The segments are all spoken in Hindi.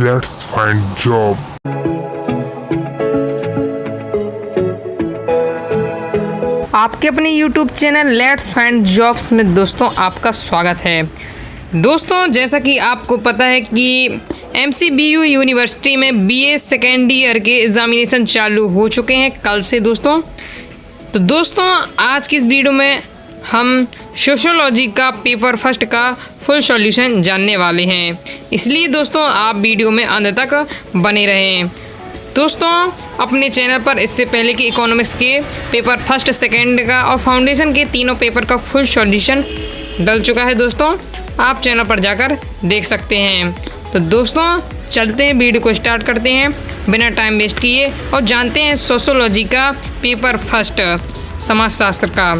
Let's find job. आपके अपने YouTube channel let's find jobs में दोस्तों आपका स्वागत है। दोस्तों जैसा कि आपको पता है कि MCBU यूनिवर्सिटी में BA सेकेंड ईयर के एग्जामिनेशन चालू हो चुके हैं कल से दोस्तों। तो दोस्तों आज की इस वीडियो में हम सोशियोलॉजी का पेपर फर्स्ट का फुल सॉल्यूशन जानने वाले हैं, इसलिए दोस्तों आप वीडियो में अंत तक बने रहें। दोस्तों अपने चैनल पर इससे पहले कि इकोनॉमिक्स के पेपर फर्स्ट सेकंड का और फाउंडेशन के तीनों पेपर का फुल सॉल्यूशन डल चुका है दोस्तों, आप चैनल पर जाकर देख सकते हैं। तो दोस्तों चलते हैं, वीडियो को स्टार्ट करते हैं बिना टाइम वेस्ट किए और जानते हैं सोशियोलॉजी का पेपर फर्स्ट समाजशास्त्र का।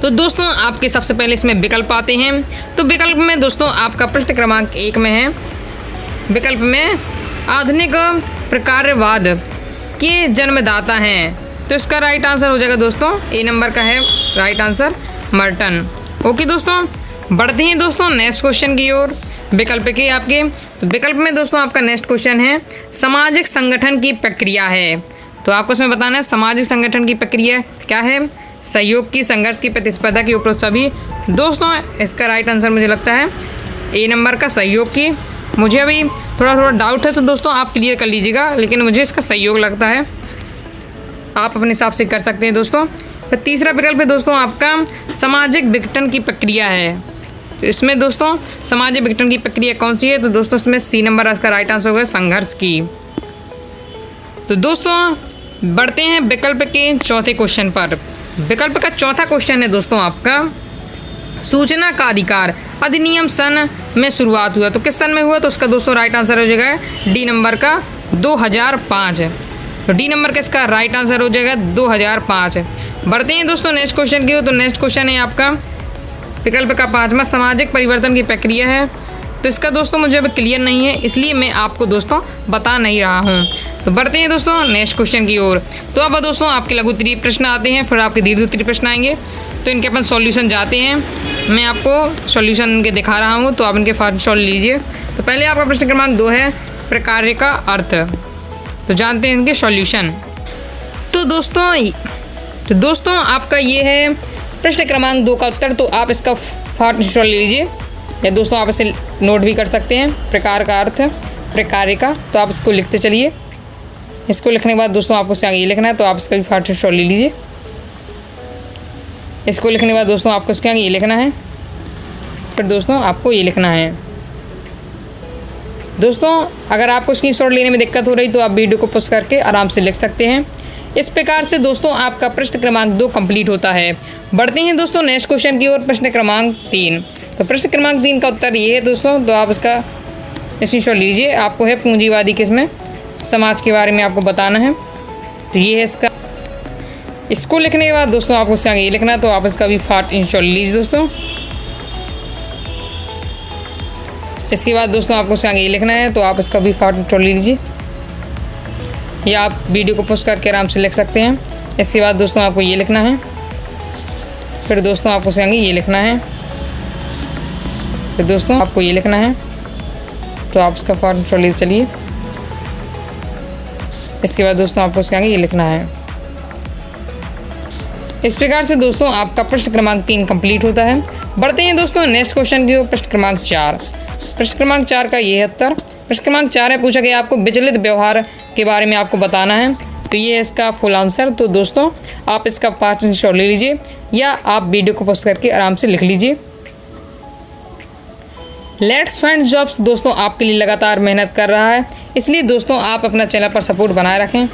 तो दोस्तों आपके सबसे पहले इसमें विकल्प आते हैं। तो विकल्प में दोस्तों आपका प्रश्न क्रमांक 1 में है, विकल्प में आधुनिक प्रकारवाद के जन्मदाता हैं। तो इसका राइट आंसर हो जाएगा दोस्तों ए नंबर का है राइट आंसर मर्टन। ओके दोस्तों बढ़ते हैं दोस्तों नेक्स्ट क्वेश्चन की ओर। विकल्प के आपके तो विकल्प में दोस्तों आपका नेक्स्ट क्वेश्चन है सामाजिक संगठन की प्रक्रिया है। तो आपको इसमें बताना है सामाजिक संगठन की प्रक्रिया क्या है। सहयोग की, संघर्ष की, प्रतिस्पर्धा की, उपरोक्त सभी। दोस्तों इसका राइट आंसर मुझे लगता है ए नंबर का सहयोग की। मुझे अभी थोड़ा डाउट है तो दोस्तों आप क्लियर कर लीजिएगा, लेकिन मुझे इसका सहयोग लगता है, आप अपने हिसाब से कर सकते हैं दोस्तों। तो तीसरा विकल्प है दोस्तों आपका सामाजिक विघटन की प्रक्रिया है। तो इसमें दोस्तों सामाजिक विघटन की प्रक्रिया कौन सी है, तो दोस्तों इसमें सी नंबर इसका राइट आंसर होगा संघर्ष की। तो दोस्तों बढ़ते हैं विकल्प के चौथे क्वेश्चन पर। विकल्प का चौथा क्वेश्चन है दोस्तों आपका सूचना का अधिकार अधिनियम सन में शुरुआत हुआ। तो किस सन में हुआ, तो उसका दोस्तों राइट आंसर हो जाएगा डी नंबर का 2005। तो डी नंबर का इसका राइट आंसर हो जाएगा 2005। बढ़ते हैं दोस्तों नेक्स्ट क्वेश्चन की। तो नेक्स्ट क्वेश्चन है आपका विकल्प का 5वां सामाजिक परिवर्तन की प्रक्रिया है। तो इसका दोस्तों मुझे अब क्लियर नहीं है, इसलिए मैं आपको दोस्तों बता नहीं रहा हूँ। तो बढ़ते हैं दोस्तों नेक्स्ट क्वेश्चन की ओर। तो अब दोस्तों आपके लघु उत्तरीय प्रश्न आते हैं, फिर आपके दीर्घ उत्तरीय प्रश्न आएंगे। तो इनके अपन सॉल्यूशन जाते हैं, मैं आपको सॉल्यूशन इनके दिखा रहा हूँ, तो आप इनके फास्ट सॉल्व लीजिए। तो पहले आपका प्रश्न क्रमांक 2 है प्रकार्य का अर्थ। तो जानते हैं इनके सॉल्यूशन। तो दोस्तों आपका ये है प्रश्न क्रमांक 2 का उत्तर। तो आप इसका फास्ट सॉल्व लीजिए, या दोस्तों आप इसे नोट भी कर सकते हैं। प्रकार का अर्थ प्रकार्य का, तो आप इसको लिखते चलिए। इसको लिखने के बाद दोस्तों आपको इससे आगे ये लिखना है, तो आप इसका भी फास्ट सॉल्व ले लीजिए। इसको लिखने के बाद दोस्तों आपको इसके आगे ये लिखना है, फिर दोस्तों आपको ये लिखना है। दोस्तों अगर आपको स्क्रीनशॉट लेने में दिक्कत हो रही तो आप वीडियो को पॉज करके आराम से लिख सकते हैं। इस प्रकार से दोस्तों आपका प्रश्न क्रमांक 2 कंप्लीट होता है। बढ़ते हैं दोस्तों नेक्स्ट क्वेश्चन की ओर, प्रश्न क्रमांक 3। तो प्रश्न क्रमांक 3 का उत्तर ये है दोस्तों, तो आप इसका स्क्रीनशॉट लीजिए। आपको है पूंजीवादी किसमें समाज के बारे में आपको बताना है। तो ये है इसका, इसको लिखने के बाद दोस्तों आपको इससे आगे ये लिखना है, तो आप इसका भी फास्ट स्क्रीनशॉट लीजिए दोस्तों। इसके बाद दोस्तों आपको इससे आगे ये लिखना है, तो आप इसका भी फास्ट स्क्रीनशॉट लीजिए, या आप वीडियो को पॉज करके आराम से लिख सकते हैं। इसके बाद दोस्तों आपको ये लिखना है, फिर दोस्तों आपको इससे आगे ये लिखना है, फिर दोस्तों आपको ये लिखना है, तो आप इसका फास्ट स्क्रीनशॉट ले चलिए। इसके बाद दोस्तों आपको इसके आगे ये लिखना है। इस प्रकार से दोस्तों आपका प्रश्न क्रमांक 3 कंप्लीट होता है। बढ़ते हैं दोस्तों नेक्स्ट क्वेश्चन की ओर, प्रश्न क्रमांक 4। प्रश्न क्रमांक 4 का ये है उत्तर। प्रश्न क्रमांक 4 है, पूछा गया आपको विचलित व्यवहार के बारे में आपको बताना है। तो ये है इसका फुल आंसर। तो दोस्तों आप इसका फास्ट स्क्रीनशॉट ले लीजिए, या आप वीडियो को पॉज करके आराम से लिख लीजिए। लेट्स फाइंड जॉब्स दोस्तों आपके लिए लगातार मेहनत कर रहा है, इसलिए दोस्तों आप अपना चैनल पर सपोर्ट बनाए रखें।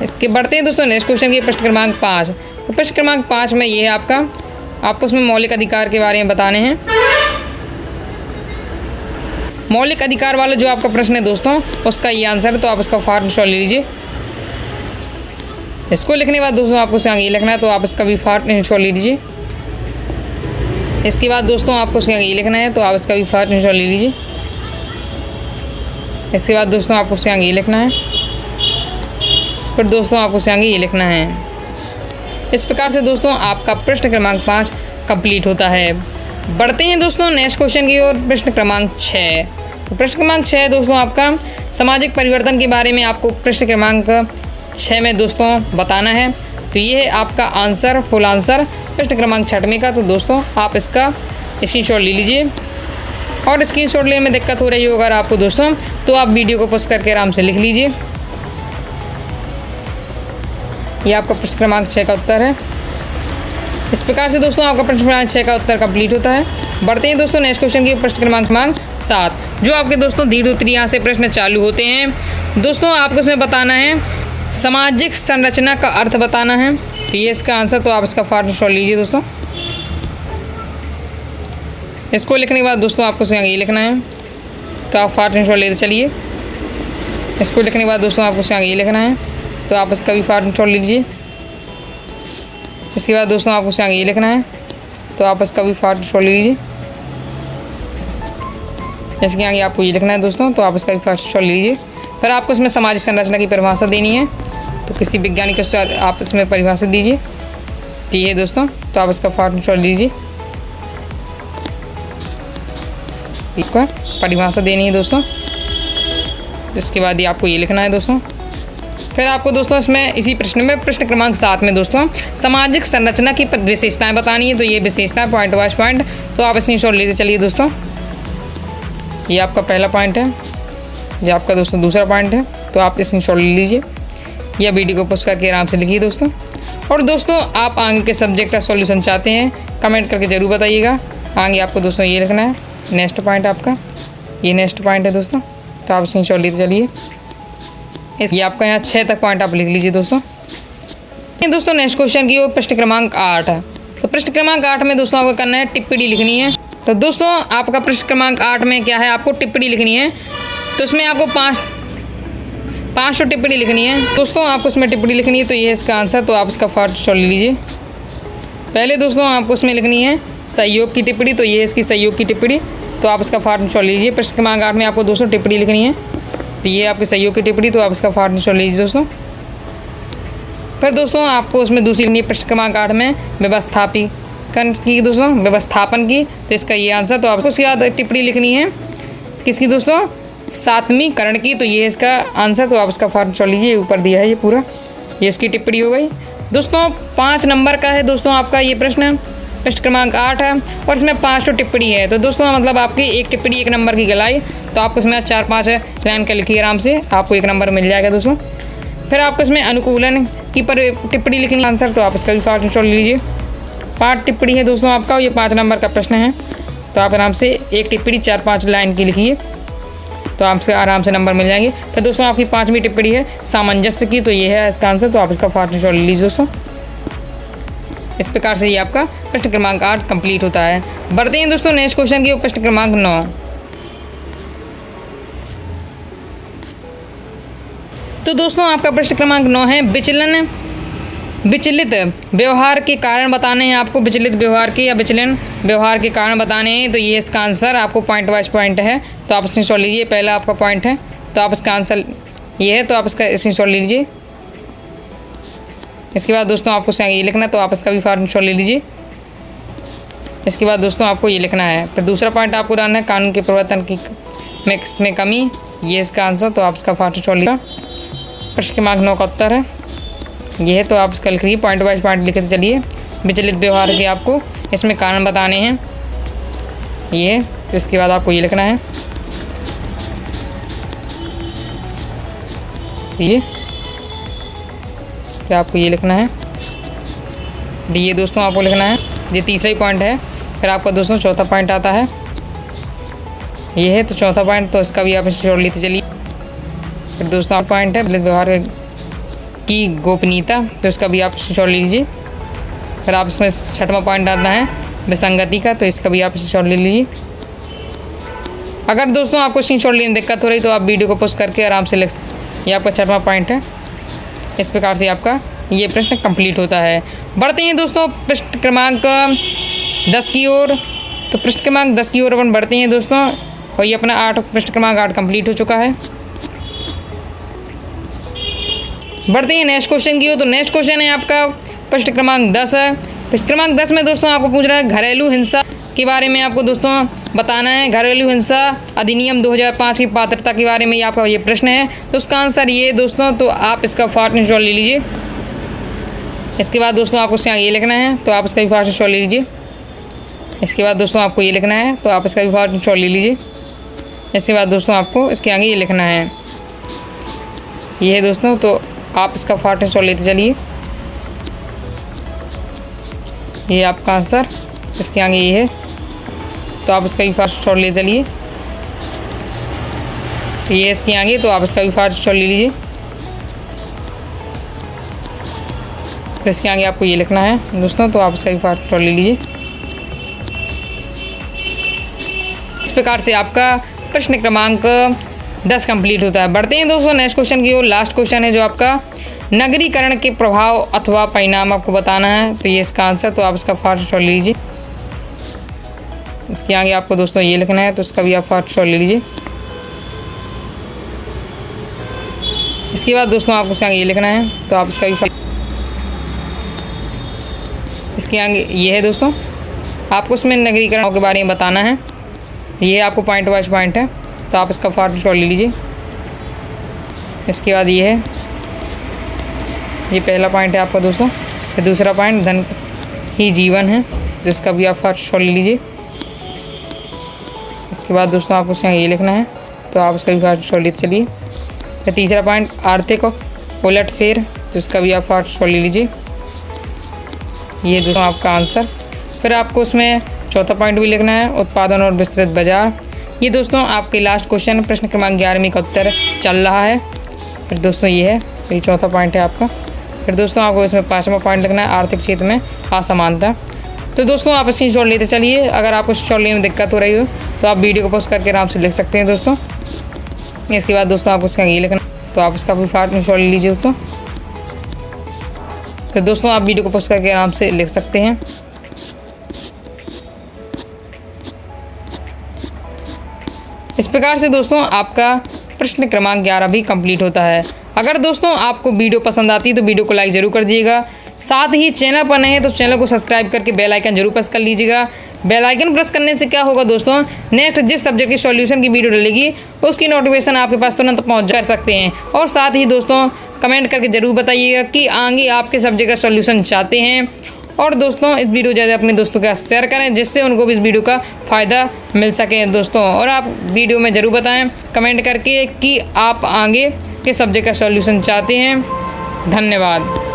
इसके बढ़ते हैं दोस्तों नेक्स्ट क्वेश्चन की, प्रश्न क्रमांक 5। तो प्रश्न क्रमांक 5 में ये है आपको उसमें मौलिक अधिकार के बारे में बताने हैं। मौलिक अधिकार वाला जो आपका प्रश्न है दोस्तों, उसका ये आंसर है। तो आप इसका फास्ट स्क्रीनशॉट ले लीजिए। इसको लिखने के बाद दोस्तों आपको इसके आगे ये लिखना है, तो आप इसका भी फास्ट स्क्रीनशॉट ले लीजिए। इसके बाद दोस्तों आपको इसके आगे ये लिखना है, तो आप इसका भी फास्ट स्क्रीनशॉट ले लीजिए। इसके बाद दोस्तों आपको इसके आगे ये लिखना है, फिर दोस्तों आपको इसके आगे ये लिखना है। इस प्रकार से दोस्तों आपका प्रश्न क्रमांक 5 कंप्लीट होता है। बढ़ते हैं दोस्तों नेक्स्ट क्वेश्चन की ओर, प्रश्न क्रमांक 6। तो प्रश्न क्रमांक 6 दोस्तों आपका सामाजिक परिवर्तन के बारे में आपको प्रश्न क्रमांक 6 में दोस्तों बताना है। तो ये है आपका आंसर, फुल आंसर प्रश्न क्रमांक 6 का। तो दोस्तों आप इसका स्क्रीनशॉट ले लीजिए, और स्क्रीनशॉट लेने में दिक्कत हो रही हो अगर आपको दोस्तों, तो आप वीडियो को पॉज करके आराम से लिख लीजिए। ये आपका प्रश्न क्रमांक 6 का उत्तर है। इस प्रकार से दोस्तों आपका प्रश्न क्रमांक 6 का उत्तर कंप्लीट होता है। बढ़ते हैं दोस्तों नेक्स्ट क्वेश्चन की प्रश्न क्रमांक 7, जो आपके दोस्तों धीरे धीरे यहाँ से प्रश्न चालू होते हैं। दोस्तों आपको इसमें बताना है सामाजिक संरचना का अर्थ बताना है। तो ये इसका आंसर, तो आप इसका स्क्रीनशॉट लीजिए दोस्तों। इसको लिखने के बाद दोस्तों आपको ये लिखना है, तो आप स्क्रीनशॉट लेते चलिए। इसको लिखने के बाद दोस्तों आपको ये लिखना है, तो आप इसका भी स्क्रीनशॉट लीजिए। इसके बाद दोस्तों आपको ये लिखना है, तो आप इसका भी स्क्रीनशॉट लीजिए। इसके आगे आपको ये लिखना है दोस्तों, तो आप इसका भी स्क्रीनशॉट लीजिए। फिर आपको इसमें सामाजिक संरचना की परिभाषा देनी है, तो किसी वैज्ञानिक से आप इसमें परिभाषा दीजिए। तो ये दोस्तों, तो आप इसका स्क्रीनशॉट लीजिए। इसका परिभाषा देनी है दोस्तों। इसके बाद ये आपको ये लिखना है दोस्तों। फिर आपको दोस्तों इसमें इसी प्रश्न में प्रश्न क्रमांक 7 में दोस्तों सामाजिक संरचना की विशेषताएं बतानी है। तो ये विशेषताएं पॉइंट वाइज पॉइंट, तो आप स्क्रीनशॉट लेते चलिए दोस्तों। ये आपका पहला पॉइंट है, ये आपका दोस्तों दूसरा पॉइंट है, तो आप स्क्रीनशॉट ले लीजिए या वीडियो को पॉज करके आराम से लिखिए दोस्तों। और दोस्तों आप आगे के सब्जेक्ट का सॉल्यूशन चाहते हैं, कमेंट करके ज़रूर बताइएगा। आगे आपको दोस्तों ये लिखना है, नेक्स्ट पॉइंट आपका ये नेक्स्ट पॉइंट है दोस्तों, तो आप स्क्रीनशॉट लेते चलिए। ये आपका यहाँ 6 तक पॉइंट आप लिख लीजिए दोस्तों। दोस्तों नेक्स्ट क्वेश्चन की वो प्रश्न क्रमांक 8 है। तो प्रश्न क्रमांक 8 में दोस्तों आपको करना है टिप्पणी लिखनी है। तो दोस्तों आपका प्रश्न क्रमांक 8 में क्या है, आपको टिप्पणी लिखनी है। तो इसमें आपको 5 टिप्पणी लिखनी है दोस्तों। आपको इसमें टिप्पणी लिखनी है, तो ये है इसका आंसर, तो आप इसका स्क्रीनशॉट ले लीजिए। पहले दोस्तों आपको इसमें लिखनी है सहयोग की टिप्पणी, तो ये है इसकी सहयोग की टिप्पणी, तो आप इसका स्क्रीनशॉट लीजिए। प्रश्न क्रमांक 8 में आपको दोस्तों टिप्पणी लिखनी है, तो ये आपकी सहयोग की टिप्पणी, तो आप इसका स्क्रीनशॉट लीजिए दोस्तों। फिर दोस्तों आपको उसमें दूसरी प्रश्न क्रमांक 8 में व्यवस्थापन की दोस्तों, व्यवस्थापन की, तो इसका ये आंसर, तो आपको उसके बाद टिप्पणी लिखनी है किसकी दोस्तों, सातवीकरण की, तो ये है इसका आंसर, तो आप इसका स्क्रीनशॉट लीजिए। ऊपर दिया है ये पूरा, ये इसकी टिप्पणी हो गई दोस्तों। 5 नंबर का है दोस्तों आपका ये प्रश्न क्रमांक 8 है, और इसमें 5 टिप्पणी है। तो दोस्तों मतलब आपकी एक टिप्पणी 1 नंबर की गलाई, तो आपको इसमें 4-5 लाइन का लिखिए आराम से, आपको 1 नंबर मिल जाएगा दोस्तों। फिर आपको इसमें अनुकूलन की पर टिप्पणी लिखनी आंसर, तो आप इसका भी स्क्रीनशॉट लीजिए। 5 टिप्पणी है दोस्तों आपका, ये 5 नंबर का प्रश्न है, तो आप आराम से एक टिप्पणी 4-5 लाइन की लिखिए, तो आपसे आराम से नंबर मिल जाएंगे। फिर दोस्तों आपकी 5वीं टिप्पणी है सामंजस्य की, तो ये है इसका आंसर, तो आप इसका स्क्रीनशॉट ले लीजिए दोस्तों। इस प्रकार से ये आपका प्रश्न क्रमांक 8 कंप्लीट होता है। बढ़ते हैं दोस्तों नेक्स्ट क्वेश्चन की प्रश्न क्रमांक 9। तो दोस्तों आपका प्रश्न क्रमांक 9 है विचलित व्यवहार के कारण बताने हैं आपको। विचलित व्यवहार के या विचलन व्यवहार के कारण बताने हैं, तो ये इसका आंसर आपको पॉइंट वाइज पॉइंट है, तो आप स्क्रीनशॉट लीजिए। पहला आपका पॉइंट है, तो आप इसका आंसर ये है, तो आप इसका स्क्रीनशॉट ले लीजिए। इसके बाद दोस्तों आपको ये लिखना है, तो आप इसका भी स्क्रीनशॉट ले लीजिए। इसके बाद दोस्तों आपको ये लिखना है। फिर दूसरा पॉइंट आपको डालना है कानून के प्रवर्तन की में कमी, ये इसका आंसर, तो आप इसका स्क्रीनशॉट लीजिए। प्रश्न क्रमांक 9 का उत्तर है ये है, तो आप इसका लिख लीजिए। पॉइंट वाइज पॉइंट लिखते चलिए। विचलित व्यवहार के आपको इसमें कारण बताने हैं ये, तो इसके बाद आपको ये लिखना है ये, फिर आपको ये लिखना है ये दोस्तों आपको लिखना है। ये तीसरा ही पॉइंट है। फिर आपका दोस्तों चौथा पॉइंट आता है ये है, तो चौथा पॉइंट, तो इसका भी आप स्क्रीनशॉट लेते चलिए। फिर दोस्तों आप पॉइंट है विचलित व्यवहार की गोपनीयता, तो इसका भी आप स्क्रीनशॉट लीजिए। फिर आप इसमें 6वां पॉइंट आता है विसंगति का, तो इसका भी आप स्क्रीनशॉट ले लीजिए। अगर दोस्तों आपको स्क्रीनशॉट लेने में दिक्कत हो रही, तो आप वीडियो को पॉज करके आराम से लिख सकते। ये आपका 6वां पॉइंट है। इस प्रकार से आपका ये प्रश्न कंप्लीट होता है। बढ़ते हैं दोस्तों प्रश्न क्रमांक 10 की ओर। तो प्रश्न क्रमांक 10 की ओर अपन बढ़ते हैं दोस्तों, और ये अपना प्रश्न क्रमांक 8 कंप्लीट हो चुका है। बढ़ते हैं नेक्स्ट क्वेश्चन की ओर। तो नेक्स्ट क्वेश्चन है आपका प्रश्न क्रमांक 10 है। प्रश्न क्रमांक 10 में दोस्तों आपको पूछ रहा है घरेलू हिंसा के बारे में आपको दोस्तों बताना है। घरेलू हिंसा अधिनियम 2005 की पात्रता के बारे में आपका ये प्रश्न है, तो उसका आंसर ये दोस्तों, तो आप इसका फास्ट स्क्रीनशॉट ले लीजिए। इसके बाद दोस्तों आपको इसके आगे ये लिखना है, तो आप इसका भी फास्ट स्क्रीनशॉट ले लीजिए। इसके बाद दोस्तों आपको ये लिखना है, तो आप इसका भी फास्ट स्क्रीनशॉट ले लीजिए। इसके बाद दोस्तों आपको इसके आगे ये लिखना है, ये है दोस्तों, तो आप इसका फास्ट स्क्रीनशॉट लेते चलिए। ये आपका आंसर, इसके आगे ये है, तो आप इसका भी फास्ट शॉट ले चलिए। ये इसके आगे, तो आप इसका भी फास्ट शॉट ले लीजिए। फिर इसके आगे आपको ये लिखना है दोस्तों, तो आप इसका भी फास्ट शॉट ले लीजिए। इस प्रकार से आपका प्रश्न क्रमांक 10 कंप्लीट होता है। बढ़ते हैं दोस्तों नेक्स्ट क्वेश्चन की ओर। लास्ट क्वेश्चन है जो आपका नगरीकरण के प्रभाव अथवा परिणाम आपको बताना है, तो ये इसका आंसर, तो आप इसका फास्ट शॉट ले लीजिए। इसके आगे आपको दोस्तों ये लिखना है, तो इसका भी आप फास्ट शॉट ले लीजिए। इसके बाद दोस्तों आपको इसके आगे ये लिखना है, तो आप इसका भी इसके आगे ये है दोस्तों, आपको इसमें नगरीकरण के बारे में बताना है। ये आपको पॉइंट वाइज पॉइंट है, तो आप इसका फास्ट शॉट ले लीजिए। इसके बाद ये है, ये पहला पॉइंट है आपका दोस्तों। फिर दूसरा पॉइंट धन ही जीवन है, जिसका भी आप फास्ट शॉट ले लीजिए। इसके बाद दोस्तों आपको इसमें ये लिखना है, तो आप इसका भी फास्ट शॉट लेते चलिए। फिर तीसरा पॉइंट आर्थिक उलटफेर, जिसका भी आप फास्ट शॉट ले लीजिए। ये दोस्तों आपका आंसर। फिर आपको उसमें चौथा पॉइंट भी लिखना है, उत्पादन और विस्तृत बाजार। ये दोस्तों आपके लास्ट क्वेश्चन प्रश्न क्रमांक 11 का उत्तर चल रहा है। फिर दोस्तों ये है, तो ये चौथा पॉइंट है आपका। फिर दोस्तों आपको इसमें 5वां पॉइंट लिखना है, आर्थिक क्षेत्र में असमानता। तो दोस्तों आप स्क्रीनशॉट लेते चलिए। अगर आपको स्क्रीनशॉट लेने में दिक्कत हो रही हो, तो आप वीडियो को पॉज करके आराम से लिख सकते हैं दोस्तों। इसके बाद दोस्तों आपको इसका ये लिखना, तो आप इसका भी फास्ट स्क्रीनशॉट ले लीजिए दोस्तों। तो दोस्तों आप वीडियो को पॉज करके आराम से लिख सकते हैं। इस प्रकार से दोस्तों आपका प्रश्न क्रमांक 11 भी कंप्लीट होता है। अगर दोस्तों आपको वीडियो पसंद आती है तो वीडियो को लाइक ज़रूर कर दीजिएगा। साथ ही चैनल पर नए हैं तो चैनल को सब्सक्राइब करके बेल आइकन जरूर प्रेस कर लीजिएगा। बेल आइकन प्रेस करने से क्या होगा दोस्तों, नेक्स्ट जिस सब्जेक्ट की सॉल्यूशन की वीडियो डलेगी उसकी नोटिफिकेशन आपके पास तुरंत पहुँच कर सकते हैं। और साथ ही दोस्तों कमेंट करके ज़रूर बताइएगा कि आगे आपके सब्जेक्ट का सॉल्यूशन चाहते हैं। और दोस्तों इस वीडियो ज़्यादा अपने दोस्तों के साथ शेयर करें, जिससे उनको भी इस वीडियो का फ़ायदा मिल सके दोस्तों। और आप वीडियो में ज़रूर बताएं कमेंट करके कि आप आगे के सब्जेक्ट का सॉल्यूशन चाहते हैं। धन्यवाद।